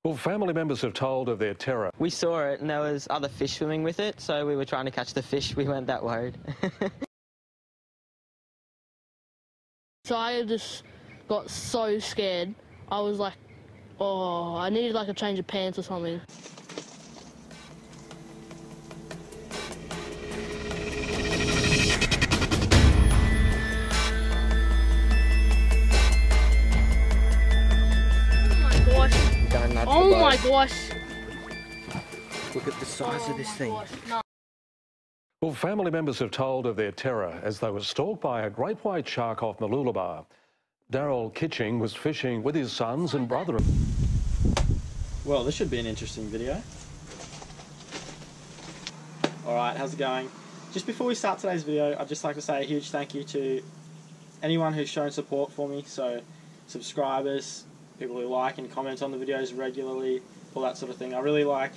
Well, family members have told of their terror. We saw it and there was other fish swimming with it, so we were trying to catch the fish. We weren't that worried. So I just got so scared. I was like, oh, I needed like a change of pants or something. Oh my gosh. Look at the size of this thing. No. Well, family members have told of their terror as they were stalked by a great white shark off Mooloolaba. Daryl Kitching was fishing with his sons and brother. Well, this should be an interesting video. Alright, how's it going? Just before we start today's video, I'd just like to say a huge thank you to anyone who's shown support for me. So, subscribers, people who like and comment on the videos regularly, all that sort of thing. I really like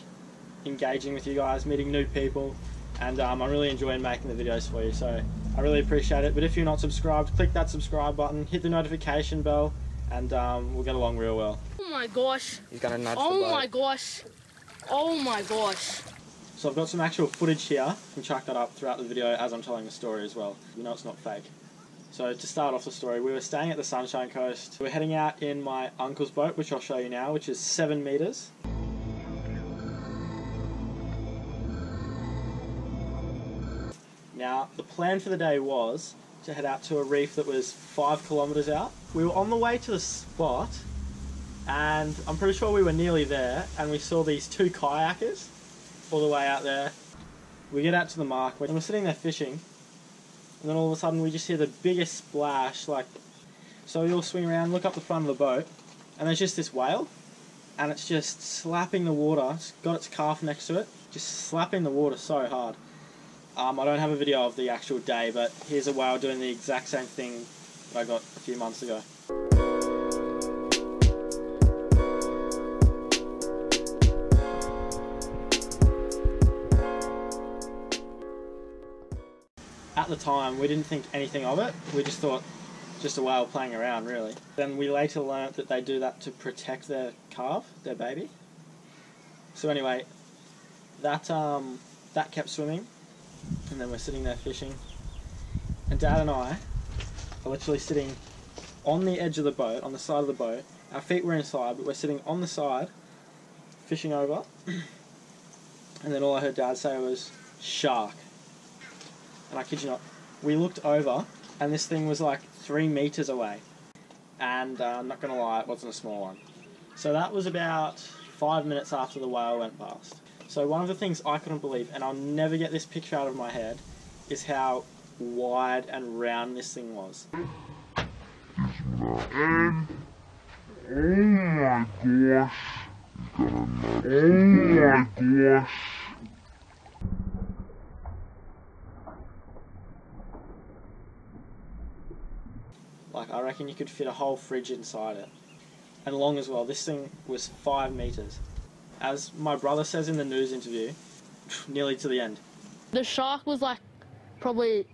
engaging with you guys, meeting new people, and I'm really enjoying making the videos for you, so I really appreciate it. But if you're not subscribed, click that subscribe button, hit the notification bell, and we'll get along real well. Oh my gosh. He's gonna nudge Oh the boat. my gosh. Oh my gosh. So I've got some actual footage here. I can chuck that up throughout the video as I'm telling the story as well. You know it's not fake. So to start off the story, we were staying at the Sunshine Coast. We're heading out in my uncle's boat, which I'll show you now, which is 7 meters. Now, the plan for the day was to head out to a reef that was 5 kilometers out. We were on the way to the spot, and I'm pretty sure we were nearly there, and we saw these 2 kayakers all the way out there. We get out to the mark, and we're sitting there fishing, and then all of a sudden we just hear the biggest splash, so we all swing around, look up the front of the boat, and there's just this whale, and it's just slapping the water. It's got its calf next to it, just slapping the water so hard. I don't have a video of the actual day, but here's a whale doing the exact same thing that I got a few months ago. At the time, we didn't think anything of it. We just thought just a whale playing around, really. Then we later learnt that they do that to protect their calf, their baby. So anyway, that kept swimming. And then we're sitting there fishing, and Dad and I are literally sitting on the edge of the boat, on the side of the boat. Our feet were inside, but we're sitting on the side, fishing over, and then all I heard Dad say was, "Shark." And I kid you not, we looked over, and this thing was like 3 meters away. And I'm not going to lie, it wasn't a small one. So that was about 5 minutes after the whale went past. So one of the things I couldn't believe, and I'll never get this picture out of my head, is how wide and round this thing was. Oh my gosh. Oh my gosh. Like, I reckon you could fit a whole fridge inside it. And long as well. This thing was 5 meters. As my brother says in the news interview, nearly to the end. The shark was like probably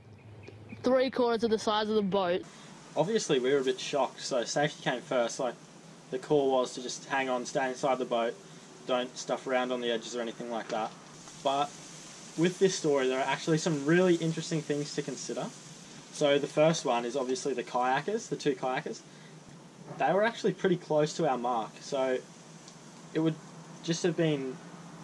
3/4 of the size of the boat. Obviously we were a bit shocked, so safety came first. Like, the call was to just hang on, stay inside the boat, don't stuff around on the edges or anything like that. But with this story, there are actually some really interesting things to consider. So the first one is obviously the kayakers, the 2 kayakers. They were actually pretty close to our mark, so it would just have been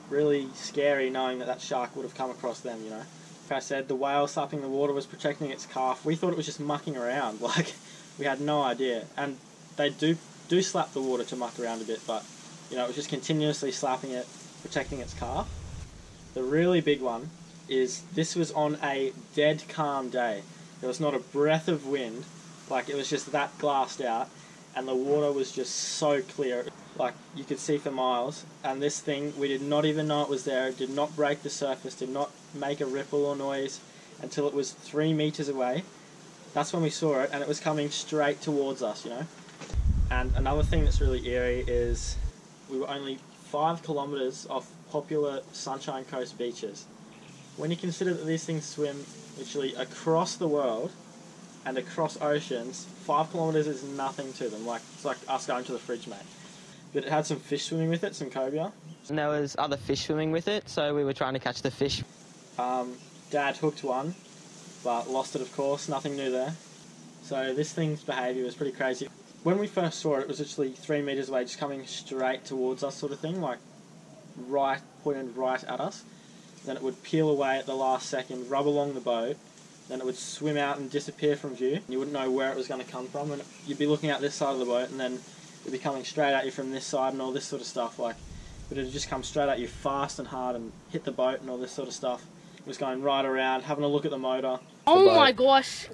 really scary knowing that that shark would have come across them, you know. Like I said, the whale slapping the water was protecting its calf. We thought it was just mucking around, like, we had no idea. And they do slap the water to muck around a bit, but, you know, it was just continuously slapping it, protecting its calf. The really big one is this was on a dead calm day. There was not a breath of wind, like it was just that glassed out, and the water was just so clear. Like, you could see for miles, and this thing, we did not even know it was there. It did not break the surface, did not make a ripple or noise until it was 3 meters away. That's when we saw it, and it was coming straight towards us, you know. And another thing that's really eerie is we were only 5 kilometers off popular Sunshine Coast beaches. When you consider that these things swim literally across the world and across oceans, 5 kilometers is nothing to them. Like, it's like us going to the fridge, mate. but it had some fish swimming with it, some cobia. And there was other fish swimming with it, so we were trying to catch the fish. Dad hooked one, but lost it, of course. Nothing new there. So this thing's behaviour was pretty crazy. When we first saw it, it was literally 3 metres away, just coming straight towards us, sort of thing, like pointed right at us. Then it would peel away at the last second, rub along the boat. Then it would swim out and disappear from view. You wouldn't know where it was going to come from, and you'd be looking at this side of the boat, and then it'd be coming straight at you from this side and all this sort of stuff. But it'd just come straight at you fast and hard and hit the boat and all this sort of stuff. It was going right around, having a look at the motor. Oh my gosh!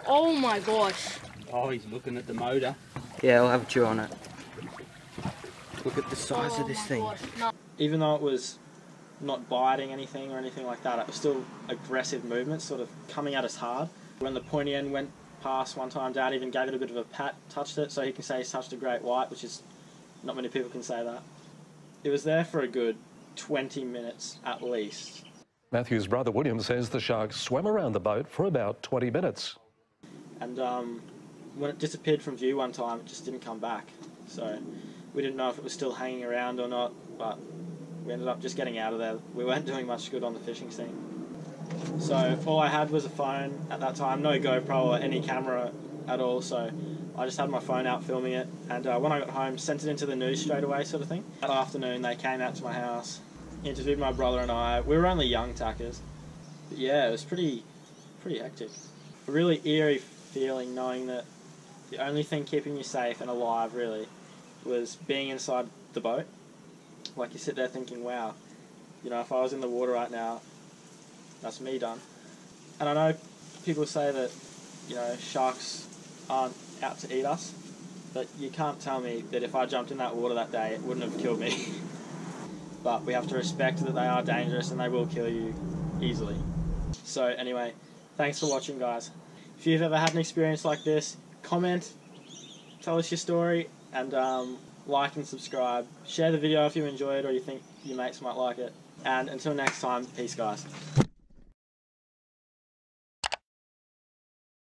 Oh my gosh! Oh, he's looking at the motor. Yeah, I'll have a chew on it. Look at the size of this thing. No. Even though it was not biting anything or anything like that, it was still aggressive movements, sort of coming at us hard. When the pointy end went past one time, Dad even gave it a bit of a pat, touched it, so he can say he's touched a great white, which is, not many people can say that. It was there for a good 20 minutes at least. Matthew's brother William says the shark swam around the boat for about 20 minutes. And when it disappeared from view one time, it just didn't come back. So we didn't know if it was still hanging around or not, but we ended up just getting out of there. We weren't doing much good on the fishing scene. So all I had was a phone at that time, no GoPro or any camera at all, so I just had my phone out filming it, and when I got home, sent it into the news straight away, sort of thing. That afternoon, they came out to my house, interviewed my brother and I. We were only young tackers, but yeah, it was pretty hectic. A really eerie feeling knowing that the only thing keeping you safe and alive, really, was being inside the boat. Like, you sit there thinking, wow, you know, if I was in the water right now, that's me done. And I know people say that, you know, sharks aren't out to eat us, but you can't tell me that if I jumped in that water that day, it wouldn't have killed me. But we have to respect that they are dangerous and they will kill you easily. So anyway, thanks for watching, guys. If you've ever had an experience like this, comment, tell us your story, and like and subscribe. Share the video if you enjoyed or you think your mates might like it. And until next time, peace, guys.